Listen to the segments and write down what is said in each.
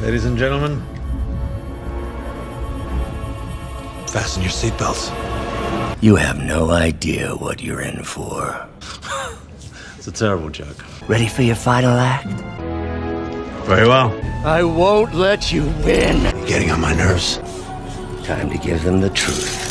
Ladies and gentlemen, fasten your seatbelts. You have no idea what you're in for. It's a terrible joke. Ready for your final act? Very well. I won't let you win. You're getting on my nerves. Time to give them the truth.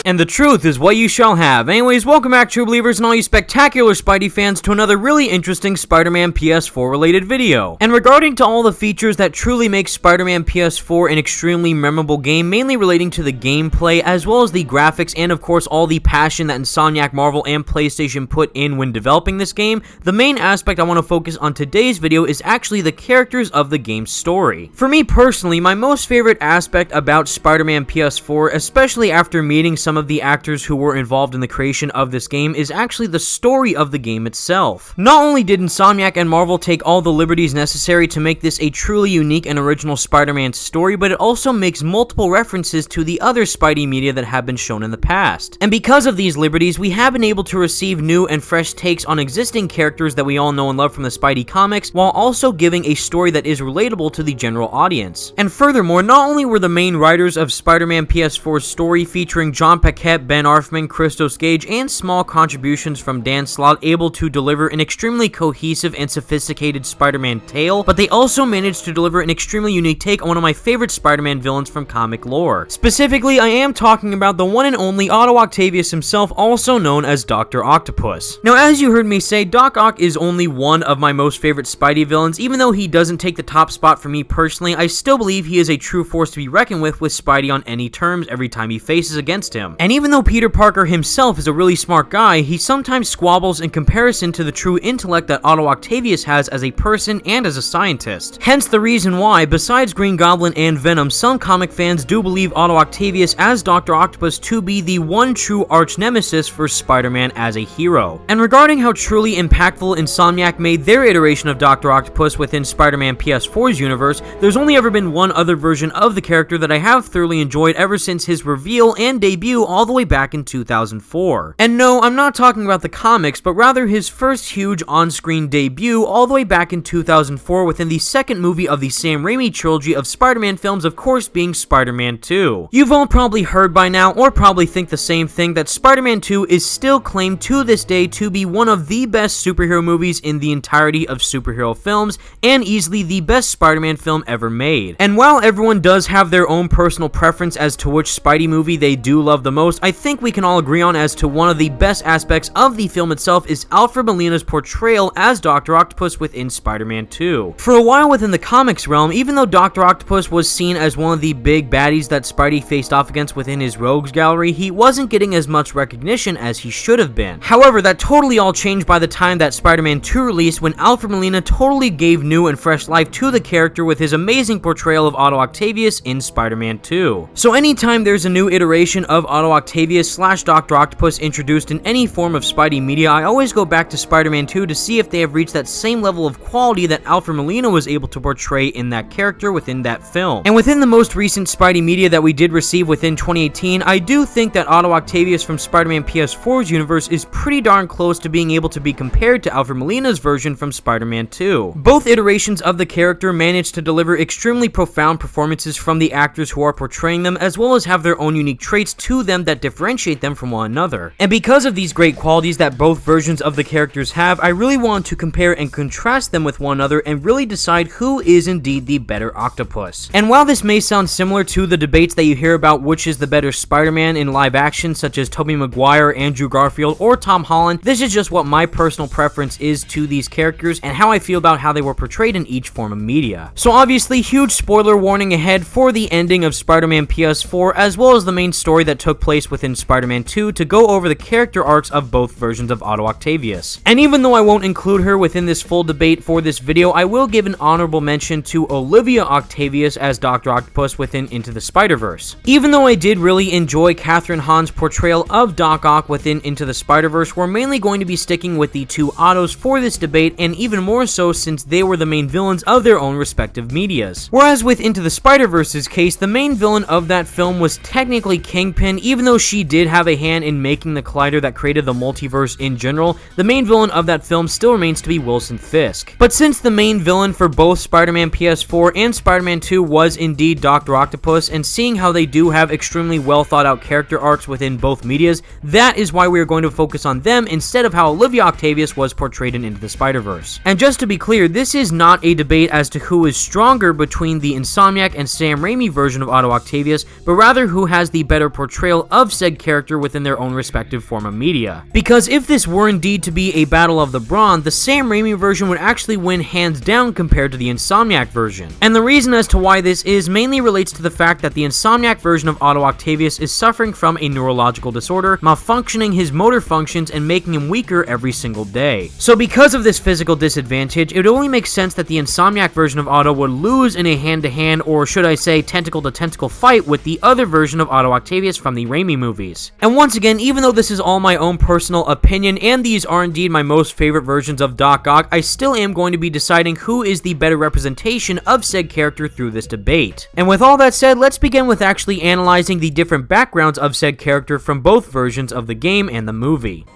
And the truth is what you shall have. Anyways, welcome back, true believers and all you spectacular Spidey fans, to another really interesting Spider-Man PS4 related video. And regarding to all the features that truly make Spider-Man PS4 an extremely memorable game, mainly relating to the gameplay, as well as the graphics, and of course all the passion that Insomniac, Marvel, and PlayStation put in when developing this game, the main aspect I want to focus on today's video is actually the characters of the game's story. For me personally, my most favorite aspect about Spider-Man PS4, especially after meeting some of the actors who were involved in the creation of this game, is actually the story of the game itself. Not only did Insomniac and Marvel take all the liberties necessary to make this a truly unique and original Spider-Man story, but it also makes multiple references to the other Spidey media that have been shown in the past. And because of these liberties, we have been able to receive new and fresh takes on existing characters that we all know and love from the Spidey comics, while also giving a story that is relatable to the general audience. And furthermore, not only were the main writers of Spider-Man PS4's story, featuring John Paquette, Ben Arfman, Christos Gage, and small contributions from Dan Slott, able to deliver an extremely cohesive and sophisticated Spider-Man tale, but they also managed to deliver an extremely unique take on one of my favorite Spider-Man villains from comic lore. Specifically, I am talking about the one and only Otto Octavius himself, also known as Dr. Octopus. Now, as you heard me say, Doc Ock is only one of my most favorite Spidey villains. Even though he doesn't take the top spot for me personally, I still believe he is a true force to be reckoned with Spidey on any terms every time he faces against him. And even though Peter Parker himself is a really smart guy, he sometimes squabbles in comparison to the true intellect that Otto Octavius has as a person and as a scientist. Hence the reason why, besides Green Goblin and Venom, some comic fans do believe Otto Octavius as Dr. Octopus to be the one true arch nemesis for Spider-Man as a hero. And regarding how truly impactful Insomniac made their iteration of Dr. Octopus within Spider-Man PS4's universe, there's only ever been one other version of the character that I have thoroughly enjoyed ever since his reveal and debut all the way back in 2004. And no, I'm not talking about the comics, but rather his first huge on-screen debut all the way back in 2004 within the second movie of the Sam Raimi trilogy of Spider-Man films, of course being Spider-Man 2. You've all probably heard by now, or probably think the same thing, that Spider-Man 2 is still claimed to this day to be one of the best superhero movies in the entirety of superhero films, and easily the best Spider-Man film ever made. And while everyone does have their own personal preference as to which Spidey movie they do love the most, I think we can all agree on as to one of the best aspects of the film itself is Alfred Molina's portrayal as Dr. Octopus within Spider-Man 2. For a while within the comics realm, even though Dr. Octopus was seen as one of the big baddies that Spidey faced off against within his rogues gallery, he wasn't getting as much recognition as he should have been. However, that totally all changed by the time that Spider-Man 2 released, when Alfred Molina totally gave new and fresh life to the character with his amazing portrayal of Otto Octavius in Spider-Man 2. So anytime there's a new iteration of Otto Octavius / Dr. Octopus introduced in any form of Spidey media, I always go back to Spider-Man 2 to see if they have reached that same level of quality that Alfred Molina was able to portray in that character within that film. And within the most recent Spidey media that we did receive within 2018, I do think that Otto Octavius from Spider-Man PS4's universe is pretty darn close to being able to be compared to Alfred Molina's version from Spider-Man 2. Both iterations of the character managed to deliver extremely profound performances from the actors who are portraying them, as well as have their own unique traits to them that differentiate them from one another. And because of these great qualities that both versions of the characters have, I really want to compare and contrast them with one another and really decide who is indeed the better Octopus. And while this may sound similar to the debates that you hear about which is the better Spider-Man in live action, such as Tobey Maguire, Andrew Garfield, or Tom Holland, this is just what my personal preference is to these characters and how I feel about how they were portrayed in each form of media. So obviously, huge spoiler warning ahead for the ending of Spider-Man PS4, as well as the main story that took place within Spider-Man 2, to go over the character arcs of both versions of Otto Octavius. And even though I won't include her within this full debate for this video, I will give an honorable mention to Olivia Octavius as Dr. Octopus within Into the Spider-Verse. Even though I did really enjoy Catherine Hahn's portrayal of Doc Ock within Into the Spider-Verse, we're mainly going to be sticking with the two Ottos for this debate, and even more so since they were the main villains of their own respective medias. Whereas with Into the Spider-Verse's case, the main villain of that film was technically Kingpin, even though she did have a hand in making the collider that created the multiverse in general, the main villain of that film still remains to be Wilson Fisk. But since the main villain for both Spider-Man PS4 and Spider-Man 2 was indeed Dr. Octopus, and seeing how they do have extremely well thought out character arcs within both medias, that is why we are going to focus on them instead of how Olivia Octavius was portrayed in Into the Spider-Verse. And just to be clear, this is not a debate as to who is stronger between the Insomniac and Sam Raimi version of Otto Octavius, but rather who has the better portrayal of said character within their own respective form of media. Because if this were indeed to be a battle of the Brawn, the Sam Raimi version would actually win hands down compared to the Insomniac version. And the reason as to why this is mainly relates to the fact that the Insomniac version of Otto Octavius is suffering from a neurological disorder, malfunctioning his motor functions and making him weaker every single day. So because of this physical disadvantage, it would only make sense that the Insomniac version of Otto would lose in a hand-to-hand, or should I say tentacle-to-tentacle fight with the other version of Otto Octavius from the Raimi movies. And once again, even though this is all my own personal opinion, and these are indeed my most favorite versions of Doc Ock, I still am going to be deciding who is the better representation of said character through this debate. And with all that said, let's begin with actually analyzing the different backgrounds of said character from both versions of the game and the movie.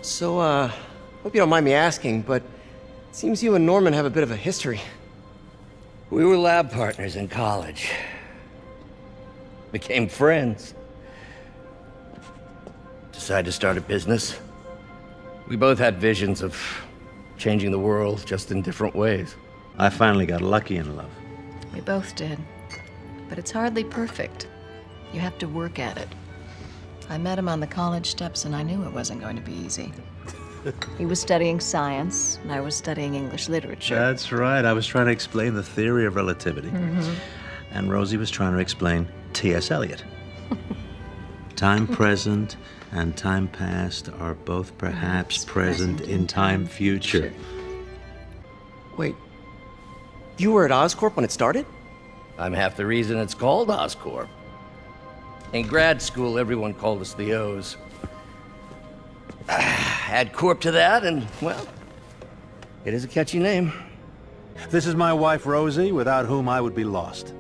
So, hope you don't mind me asking, but it seems you and Norman have a bit of a history. We were lab partners in college. Became friends. Decided to start a business. We both had visions of changing the world, just in different ways. I finally got lucky in love. We both did. But it's hardly perfect. You have to work at it. I met him on the college steps and I knew it wasn't going to be easy. He was studying science, and I was studying English literature. That's right. I was trying to explain the theory of relativity. And Rosie was trying to explain T.S. Eliot. Time present and time past are both perhaps present in time future. Wait, you were at Oscorp when it started? I'm half the reason it's called Oscorp. In grad school, everyone called us the O's. Add Corp to that, and, well, it is a catchy name. This is my wife, Rosie, without whom I would be lost.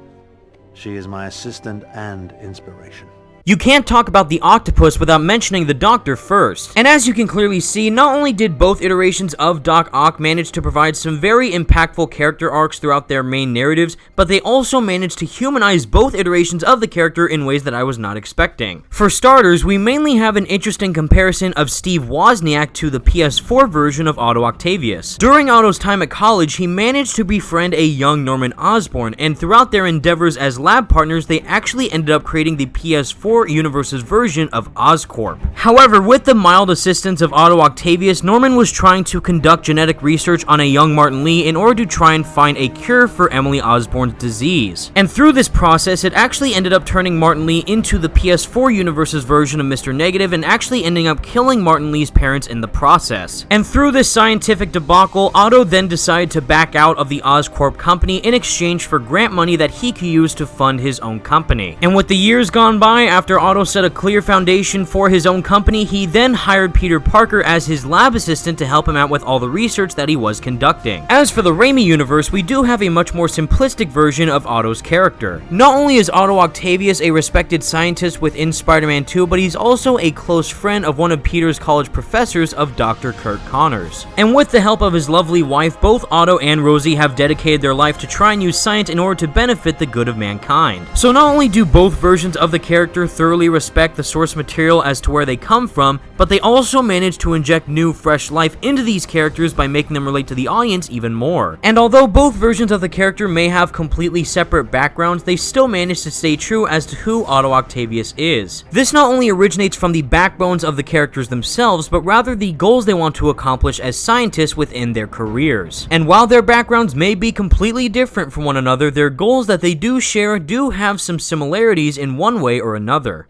She is my assistant and inspiration. You can't talk about the octopus without mentioning the Doctor first. And as you can clearly see, not only did both iterations of Doc Ock manage to provide some very impactful character arcs throughout their main narratives, but they also managed to humanize both iterations of the character in ways that I was not expecting. For starters, we mainly have an interesting comparison of Steve Wozniak to the PS4 version of Otto Octavius. During Otto's time at college, he managed to befriend a young Norman Osborn, and throughout their endeavors as lab partners, they actually ended up creating the PS4 universe's version of Oscorp. However, with the mild assistance of Otto Octavius, Norman was trying to conduct genetic research on a young Martin Lee in order to try and find a cure for Emily Osborn's disease. And through this process, it actually ended up turning Martin Lee into the PS4 universe's version of Mr. Negative, and actually ending up killing Martin Lee's parents in the process. And through this scientific debacle, Otto then decided to back out of the Oscorp company in exchange for grant money that he could use to fund his own company. And with the years gone by, after Otto set a clear foundation for his own company, he then hired Peter Parker as his lab assistant to help him out with all the research that he was conducting. As for the Raimi universe, we do have a much more simplistic version of Otto's character. Not only is Otto Octavius a respected scientist within Spider-Man 2, but he's also a close friend of one of Peter's college professors, of Dr. Kurt Connors. And with the help of his lovely wife, both Otto and Rosie have dedicated their life to try and use science in order to benefit the good of mankind. So not only do both versions of the character thoroughly respect the source material as to where they come from, but they also manage to inject new, fresh life into these characters by making them relate to the audience even more. And although both versions of the character may have completely separate backgrounds, they still manage to stay true as to who Otto Octavius is. This not only originates from the backbones of the characters themselves, but rather the goals they want to accomplish as scientists within their careers. And while their backgrounds may be completely different from one another, their goals that they do share do have some similarities in one way or another.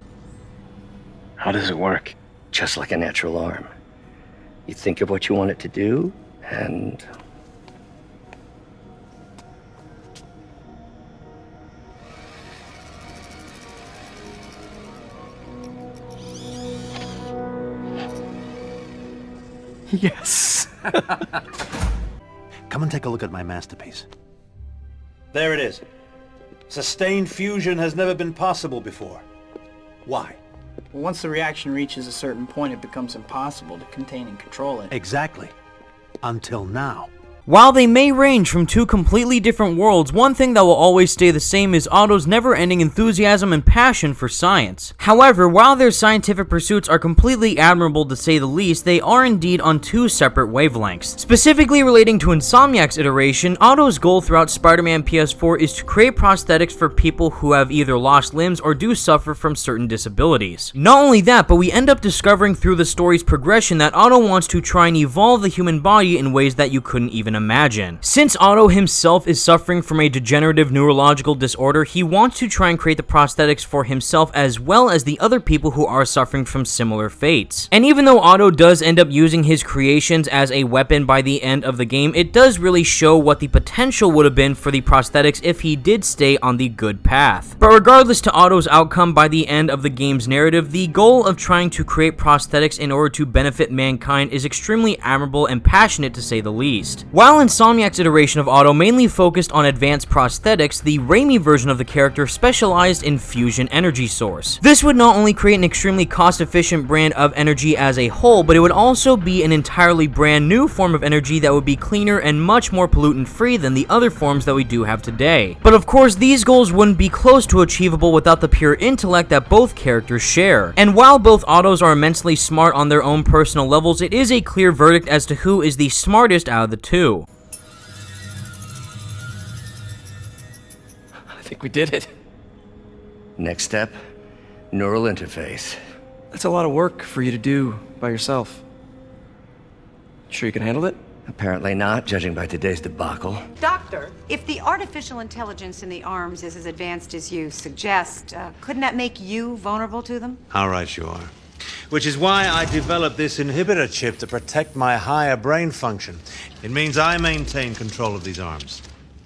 How does it work? Just like a natural arm. You think of what you want it to do, and... Yes! Come and take a look at my masterpiece. There it is. Sustained fusion has never been possible before. Why? Well, once the reaction reaches a certain point, it becomes impossible to contain and control it. Exactly. Until now. While they may range from two completely different worlds, one thing that will always stay the same is Otto's never-ending enthusiasm and passion for science. However, while their scientific pursuits are completely admirable to say the least, they are indeed on two separate wavelengths. Specifically relating to Insomniac's iteration, Otto's goal throughout Spider-Man PS4 is to create prosthetics for people who have either lost limbs or do suffer from certain disabilities. Not only that, but we end up discovering through the story's progression that Otto wants to try and evolve the human body in ways that you couldn't even imagine. Since Otto himself is suffering from a degenerative neurological disorder, he wants to try and create the prosthetics for himself as well as the other people who are suffering from similar fates. And even though Otto does end up using his creations as a weapon by the end of the game, it does really show what the potential would have been for the prosthetics if he did stay on the good path. But regardless to Otto's outcome by the end of the game's narrative, the goal of trying to create prosthetics in order to benefit mankind is extremely admirable and passionate to say the least. While Insomniac's iteration of Otto mainly focused on advanced prosthetics, the Raimi version of the character specialized in fusion energy source. This would not only create an extremely cost-efficient brand of energy as a whole, but it would also be an entirely brand new form of energy that would be cleaner and much more pollutant-free than the other forms that we do have today. But of course, these goals wouldn't be close to achievable without the pure intellect that both characters share. And while both Ottos are immensely smart on their own personal levels, it is a clear verdict as to who is the smartest out of the two. I think we did it. Next step, neural interface. That's a lot of work for you to do by yourself. Sure you can handle it? Apparently not, judging by today's debacle. Doctor, if the artificial intelligence in the arms is as advanced as you suggest, couldn't that make you vulnerable to them? How right you are. Which is why I developed this inhibitor chip to protect my higher brain function. It means I maintain control of these arms,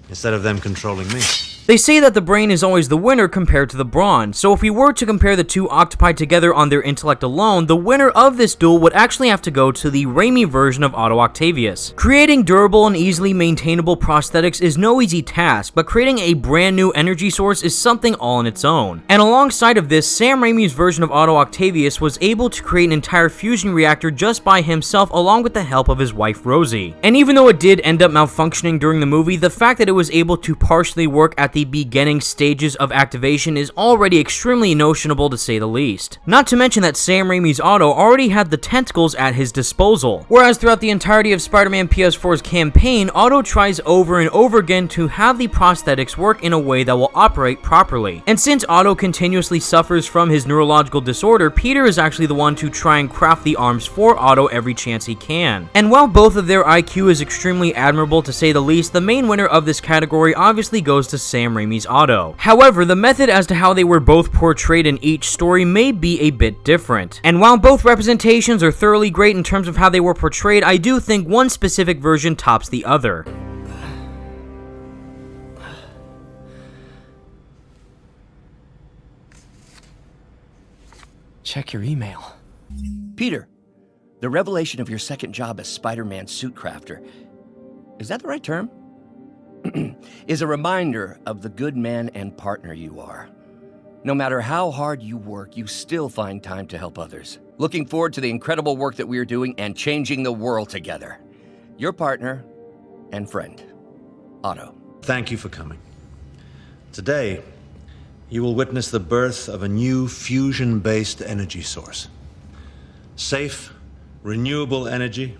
instead of them controlling me. They say that the brain is always the winner compared to the brawn, so if we were to compare the two octopi together on their intellect alone, the winner of this duel would actually have to go to the Raimi version of Otto Octavius. Creating durable and easily maintainable prosthetics is no easy task, but creating a brand new energy source is something all on its own. And alongside of this, Sam Raimi's version of Otto Octavius was able to create an entire fusion reactor just by himself along with the help of his wife Rosie. And even though it did end up malfunctioning during the movie, the fact that it was able to partially work at the beginning stages of activation is already extremely notionable to say the least. Not to mention that Sam Raimi's Otto already had the tentacles at his disposal, whereas throughout the entirety of Spider-Man PS4's campaign, Otto tries over and over again to have the prosthetics work in a way that will operate properly. And since Otto continuously suffers from his neurological disorder, Peter is actually the one to try and craft the arms for Otto every chance he can. And while both of their IQ is extremely admirable to say the least, the main winner of this category obviously goes to Sam Raimi's Otto. However, the method as to how they were both portrayed in each story may be a bit different. And while both representations are thoroughly great in terms of how they were portrayed, I do think one specific version tops the other. Check your email. Peter, the revelation of your second job as Spider-Man suit crafter, is that the right term? Is a reminder of the good man and partner you are. No matter how hard you work, you still find time to help others. Looking forward to the incredible work that we are doing and changing the world together. Your partner and friend, Otto. Thank you for coming. Today, you will witness the birth of a new fusion-based energy source. Safe, renewable energy,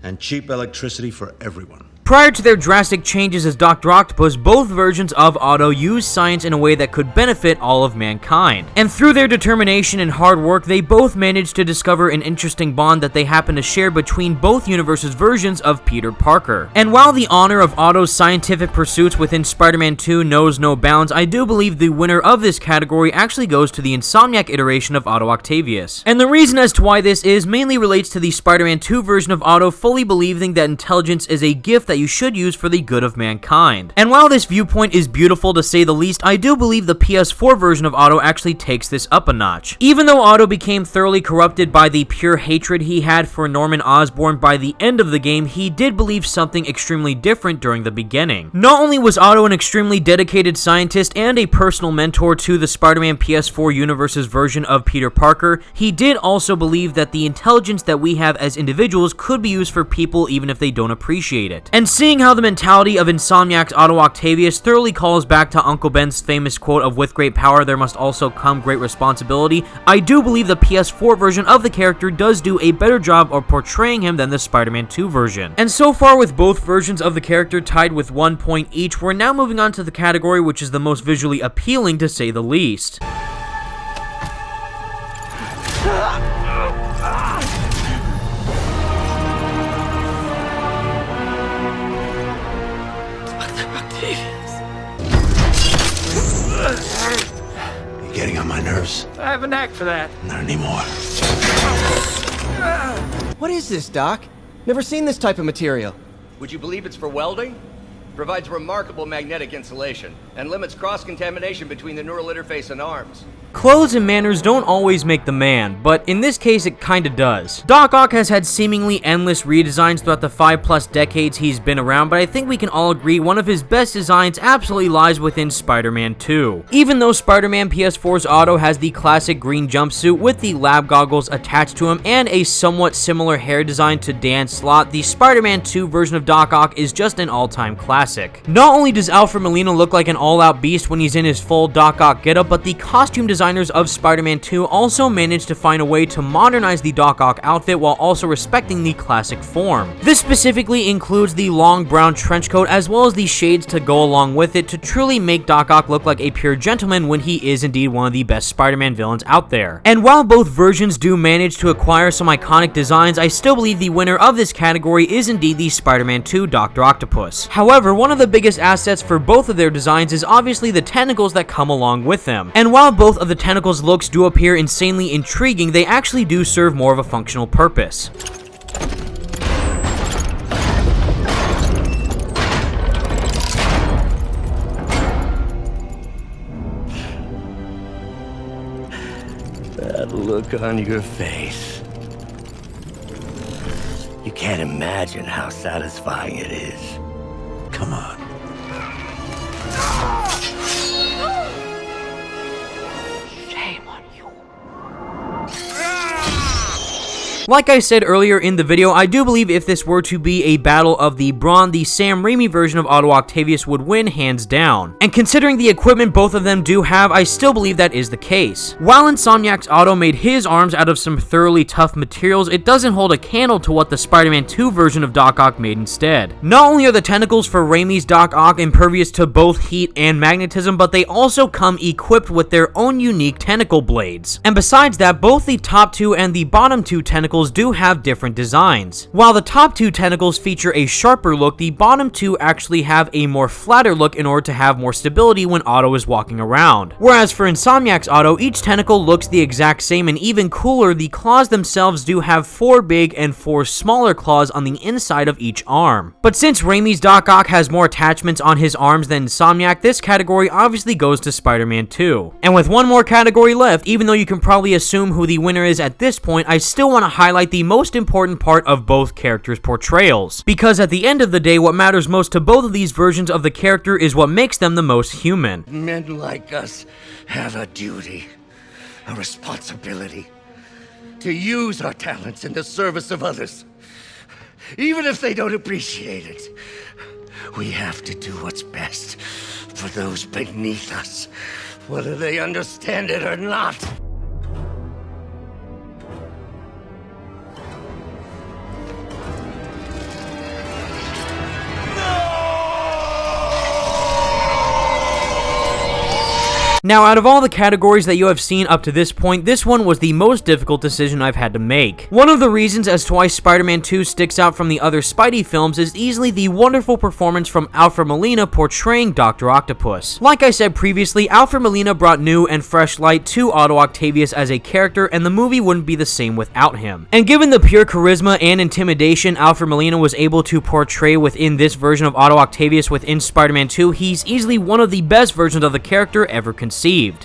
and cheap electricity for everyone. Prior to their drastic changes as Dr. Octopus, both versions of Otto used science in a way that could benefit all of mankind. And through their determination and hard work, they both managed to discover an interesting bond that they happen to share between both universes' versions of Peter Parker. And while the honor of Otto's scientific pursuits within Spider-Man 2 knows no bounds, I do believe the winner of this category actually goes to the Insomniac iteration of Otto Octavius. And the reason as to why this is mainly relates to the Spider-Man 2 version of Otto fully believing that intelligence is a gift that you should use for the good of mankind. And while this viewpoint is beautiful to say the least, I do believe the PS4 version of Otto actually takes this up a notch. Even though Otto became thoroughly corrupted by the pure hatred he had for Norman Osborn by the end of the game, he did believe something extremely different during the beginning. Not only was Otto an extremely dedicated scientist and a personal mentor to the Spider-Man PS4 universe's version of Peter Parker, he did also believe that the intelligence that we have as individuals could be used for people even if they don't appreciate it. And seeing how the mentality of Insomniac's Otto Octavius thoroughly calls back to Uncle Ben's famous quote of "with great power there must also come great responsibility," I do believe the PS4 version of the character does do a better job of portraying him than the Spider-Man 2 version. And so far, with both versions of the character tied with 1 point each, we're now moving on to the category which is the most visually appealing to say the least. You're getting on my nerves. I have a knack for that. Not anymore. What is this, Doc? Never seen this type of material. Would you believe it's for welding? Provides remarkable magnetic insulation and limits cross-contamination between the neural interface and arms. Clothes and manners don't always make the man, but in this case it kinda does. Doc Ock has had seemingly endless redesigns throughout the 5+ decades he's been around, but I think we can all agree one of his best designs absolutely lies within Spider-Man 2. Even though Spider-Man PS4's Otto has the classic green jumpsuit with the lab goggles attached to him and a somewhat similar hair design to Dan Slott, the Spider-Man 2 version of Doc Ock is just an all-time classic. Not only does Alfred Molina look like an all-out beast when he's in his full Doc Ock getup, but the costume designers of Spider-Man 2 also managed to find a way to modernize the Doc Ock outfit while also respecting the classic form. This specifically includes the long brown trench coat as well as the shades to go along with it to truly make Doc Ock look like a pure gentleman when he is indeed one of the best Spider-Man villains out there. And while both versions do manage to acquire some iconic designs, I still believe the winner of this category is indeed the Spider-Man 2 Dr. Octopus. However, one of the biggest assets for both of their designs is obviously the tentacles that come along with them. And while both of the tentacles looks do appear insanely intriguing, they actually do serve more of a functional purpose. That look on your face. You can't imagine how satisfying it is. Come on. Like I said earlier in the video, I do believe if this were to be a battle of the Brawn, the Sam Raimi version of Otto Octavius would win hands down. And considering the equipment both of them do have, I still believe that is the case. While Insomniac's Otto made his arms out of some thoroughly tough materials, it doesn't hold a candle to what the Spider-Man 2 version of Doc Ock made instead. Not only are the tentacles for Raimi's Doc Ock impervious to both heat and magnetism, but they also come equipped with their own unique tentacle blades. And besides that, both the top two and the bottom two tentacles do have different designs. While the top two tentacles feature a sharper look, the bottom two actually have a more flatter look in order to have more stability when Otto is walking around. Whereas for Insomniac's Otto, each tentacle looks the exact same, and even cooler, the claws themselves do have 4 big and 4 smaller claws on the inside of each arm. But since Raimi's Doc Ock has more attachments on his arms than Insomniac, this category obviously goes to Spider-Man 2. And with one more category left, even though you can probably assume who the winner is at this point, I still want to highlight the most important part of both characters' portrayals. Because at the end of the day, what matters most to both of these versions of the character is what makes them the most human. Men like us have a duty, a responsibility, to use our talents in the service of others. Even if they don't appreciate it, we have to do what's best for those beneath us, whether they understand it or not. Now, out of all the categories that you have seen up to this point, this one was the most difficult decision I've had to make. One of the reasons as to why Spider-Man 2 sticks out from the other Spidey films is easily the wonderful performance from Alfred Molina portraying Dr. Octopus. Like I said previously, Alfred Molina brought new and fresh light to Otto Octavius as a character, and the movie wouldn't be the same without him. And given the pure charisma and intimidation Alfred Molina was able to portray within this version of Otto Octavius within Spider-Man 2, he's easily one of the best versions of the character ever conceived.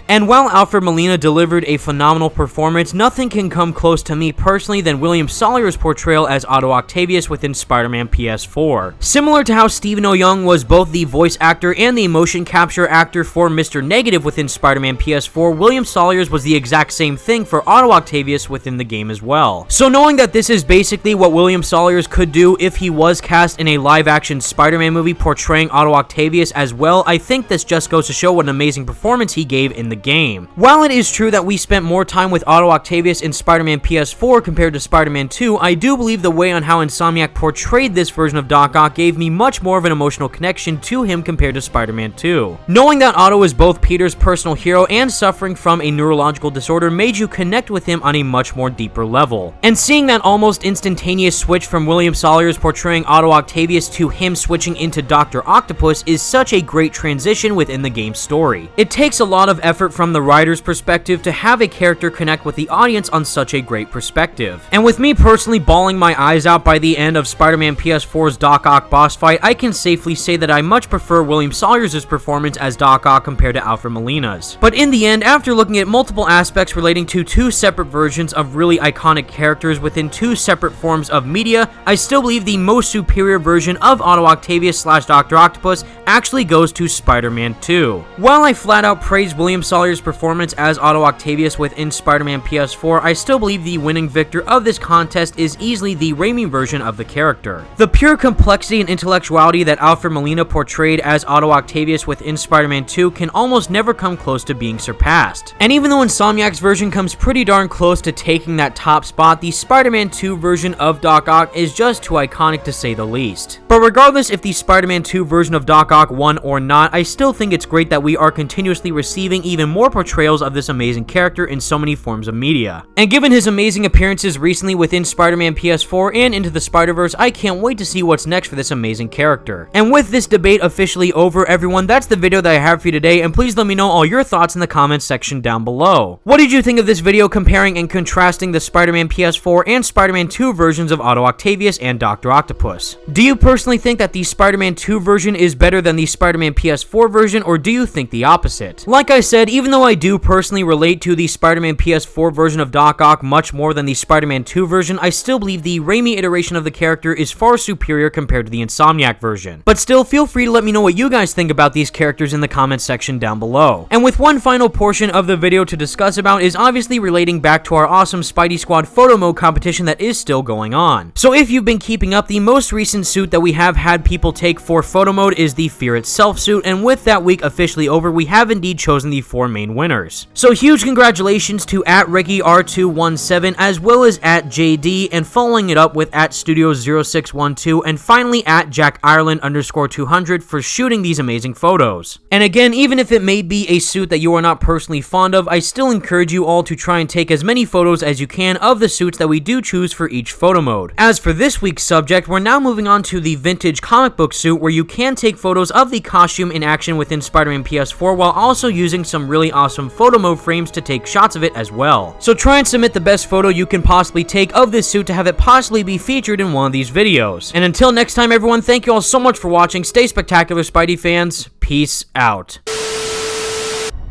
And while Alfred Molina delivered a phenomenal performance, nothing can come close to me personally than William Sawyer's portrayal as Otto Octavius within Spider-Man PS4. Similar to how Stephen O. Young was both the voice actor and the motion capture actor for Mr. Negative within Spider-Man PS4, William Sawyer's was the exact same thing for Otto Octavius within the game as well. So knowing that this is basically what William Sawyer's could do if he was cast in a live-action Spider-Man movie portraying Otto Octavius as well, I think this just goes to show what an amazing performance he gave in the game. While it is true that we spent more time with Otto Octavius in Spider-Man PS4 compared to Spider-Man 2, I do believe the way on how Insomniac portrayed this version of Doc Ock gave me much more of an emotional connection to him compared to Spider-Man 2. Knowing that Otto is both Peter's personal hero and suffering from a neurological disorder made you connect with him on a much more deeper level. And seeing that almost instantaneous switch from William Sawyer's portraying Otto Octavius to him switching into Dr. Octopus is such a great transition within the game's story. It takes a lot of effort from the writer's perspective to have a character connect with the audience on such a great perspective. And with me personally bawling my eyes out by the end of Spider-Man PS4's Doc Ock boss fight, I can safely say that I much prefer William Sawyer's performance as Doc Ock compared to Alfred Molina's. But in the end, after looking at multiple aspects relating to two separate versions of really iconic characters within two separate forms of media, I still believe the most superior version of Otto Octavius / Dr. Octopus actually goes to Spider-Man 2. While I flat out praise William Sawyer's performance as Otto Octavius within Spider-Man PS4, I still believe the winning victor of this contest is easily the Raimi version of the character. The pure complexity and intellectuality that Alfred Molina portrayed as Otto Octavius within Spider-Man 2 can almost never come close to being surpassed. And even though Insomniac's version comes pretty darn close to taking that top spot, the Spider-Man 2 version of Doc Ock is just too iconic to say the least. But regardless if the Spider-Man 2 version of Doc Ock won or not, I still think it's great that we are continuously receiving even more portrayals of this amazing character in so many forms of media. And given his amazing appearances recently within Spider-Man PS4 and Into the Spider-Verse, I can't wait to see what's next for this amazing character. And with this debate officially over, everyone, that's the video that I have for you today, and please let me know all your thoughts in the comments section down below. What did you think of this video comparing and contrasting the Spider-Man PS4 and Spider-Man 2 versions of Otto Octavius and Dr. Octopus? Do you personally think that the Spider-Man 2 version is better than the Spider-Man PS4 version, or do you think the opposite? Like I said, even though I do personally relate to the Spider-Man PS4 version of Doc Ock much more than the Spider-Man 2 version, I still believe the Raimi iteration of the character is far superior compared to the Insomniac version. But still, feel free to let me know what you guys think about these characters in the comments section down below. And with one final portion of the video to discuss about is obviously relating back to our awesome Spidey Squad photo mode competition that is still going on. So if you've been keeping up, the most recent suit that we have had people take for photo mode is the Fear Itself suit, and with that week officially over, we have indeed chosen the 4 main winners. So huge congratulations to @RickyR217 as well as @JD, and following it up with @Studio0612 and finally @JackIreland_200 for shooting these amazing photos. And again, even if it may be a suit that you are not personally fond of, I still encourage you all to try and take as many photos as you can of the suits that we do choose for each photo mode. As for this week's subject, we're now moving on to the vintage comic book suit, where you can take photos of the costume in action within Spider-Man PS4 while also using some really awesome photo mode frames to take shots of it as well. So try and submit the best photo you can possibly take of this suit to have it possibly be featured in one of these videos. And until next time, everyone, thank you all so much for watching. Stay spectacular, Spidey fans. Peace out.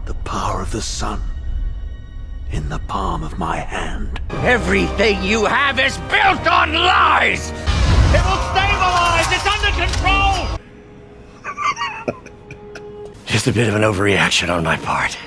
The power of the sun in the palm of my hand. Everything you have is built on lies! It will stabilize! It's under control! Just a bit of an overreaction on my part.